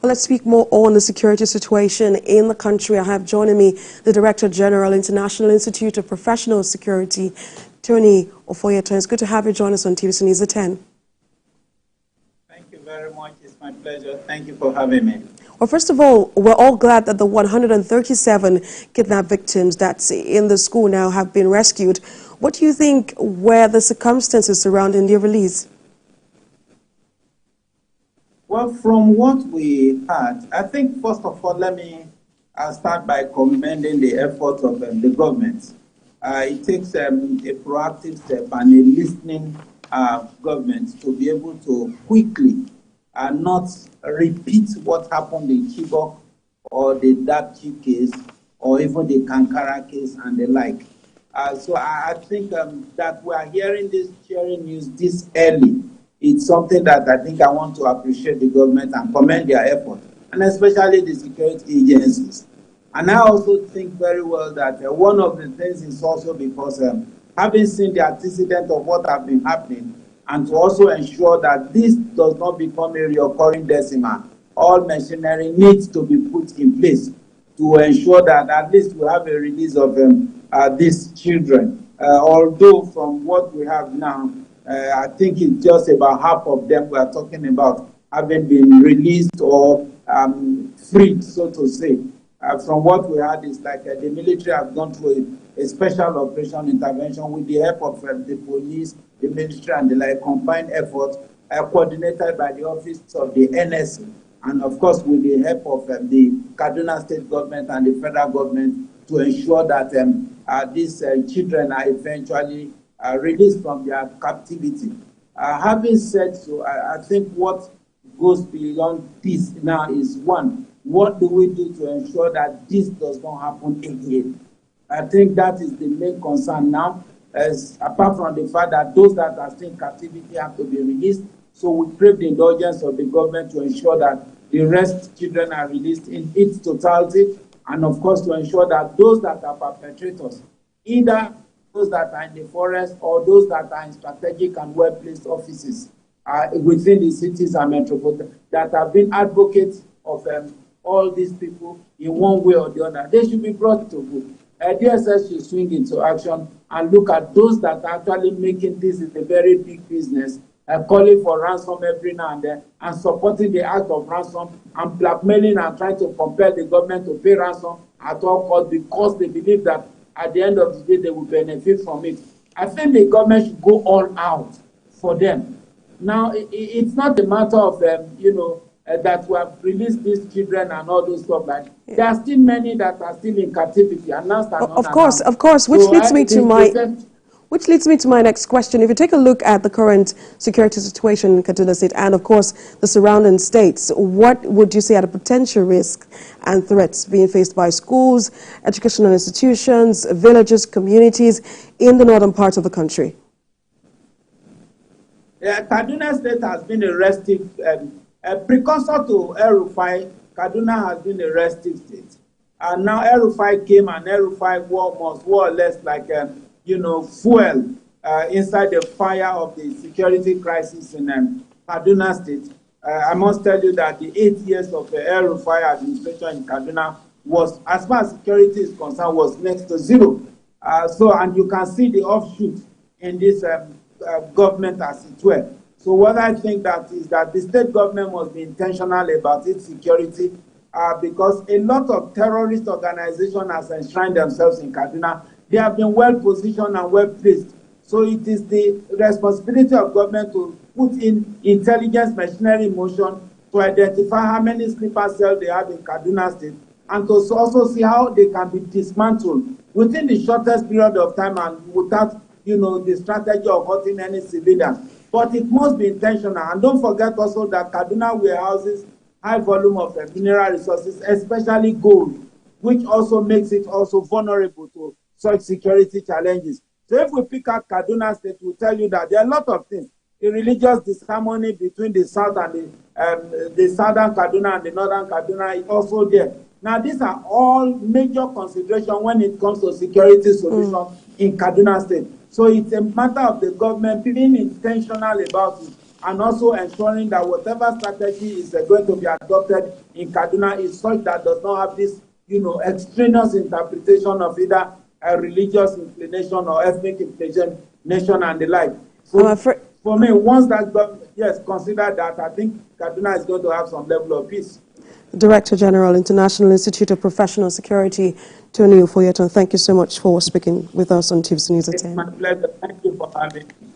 Well, let's speak more on the security situation in the country. I have joining me the Director General, International Institute of Professional Security, Tony Ofoyeto. It's good to have you join us on TVC News at 10. Thank you very much. It's my pleasure. Thank you for having me. Well, first of all, we're all glad that the 137 kidnapped victims that's in the school now have been rescued. What do you think were the circumstances surrounding their release? Well, from what we heard, I think, first of all, let me start by commending the efforts of the government. It takes a proactive step and a listening government to be able to quickly not repeat what happened in Chibok or the Dapchi case or even the Kankara case and the like. So I think that we are hearing this cheering news this early. It's something that I think I want to appreciate the government and commend their effort, and especially the security agencies. And I also think very well that one of the things is also because having seen the antecedent of what has been happening, and to also ensure that this does not become a recurring decimal, all machinery needs to be put in place to ensure that at least we have a release of these children. Although from what we have now, I think it's just about half of them we are talking about having been released or freed, so to say. From what we had is like the military have gone through a special operation intervention with the help of the police, the military, and the like combined effort coordinated by the office of the NSA, and of course with the help of the Kaduna state government and the federal government to ensure that these children are eventually released from their captivity. Having said so, I think what goes beyond this now is one, what do we do to ensure that this does not happen again? I think that is the main concern now, as apart from the fact that those that are still in captivity have to be released. So we crave the indulgence of the government to ensure that the rest children are released in its totality, and of course to ensure that those that are perpetrators, either those that are in the forest or those that are in strategic and well-placed offices within the cities and metropolitan that have been advocates of all these people in one way or the other, they should be brought to book. DSS should swing into action and look at those that are actually making this is a very big business, calling for ransom every now and then, and supporting the act of ransom and blackmailing and trying to compel the government to pay ransom at all costs because they believe that at the end of the day they will benefit from it. I think the government should go all out for them. Now, it's not a matter of, that we have released these children and all those stuff like that. There are still many that are still in captivity. Of course, which leads me to my next question. If you take a look at the current security situation in Kaduna State and, of course, the surrounding states, what would you say are the potential risks and threats being faced by schools, educational institutions, villages, communities in the northern parts of the country? Yeah, Kaduna State has been a restive, a precursor to El-Rufai. Kaduna has been a restive state. And now El-Rufai came, and El-Rufai was more or less like fuel inside the fire of the security crisis in Kaduna State. I must tell you that the 8 years of the El-Rufai administration in Kaduna was, as far as security is concerned, was next to zero. And you can see the offshoot in this government as it were. So what I think that is that the state government must be intentional about its security because a lot of terrorist organizations have enshrined themselves in Kaduna. They have been well positioned and well placed. So it is the responsibility of government to put in intelligence machinery in motion to identify how many sleeper cells they have in Kaduna State and to also see how they can be dismantled within the shortest period of time and without, the strategy of hurting any civilians. But it must be intentional. And don't forget also that Kaduna warehouses high volume of mineral resources, especially gold, which also makes it also vulnerable to such security challenges. So if we pick out Kaduna State, we'll tell you that there are a lot of things. The religious disharmony between the south and the southern Kaduna and the northern Kaduna is also there. Now, these are all major considerations when it comes to security solutions in Kaduna State. So it's a matter of the government being intentional about it and also ensuring that whatever strategy is going to be adopted in Kaduna is such that does not have this, extraneous interpretation of either a religious inclination or ethnic inclination and the like. So for me, once that government, consider that, I think Kaduna is going to have some level of peace. Director General, International Institute of Professional Security, Tony Ufoyeton, thank you so much for speaking with us on TVC News at 10. It's my pleasure. Thank you for having me.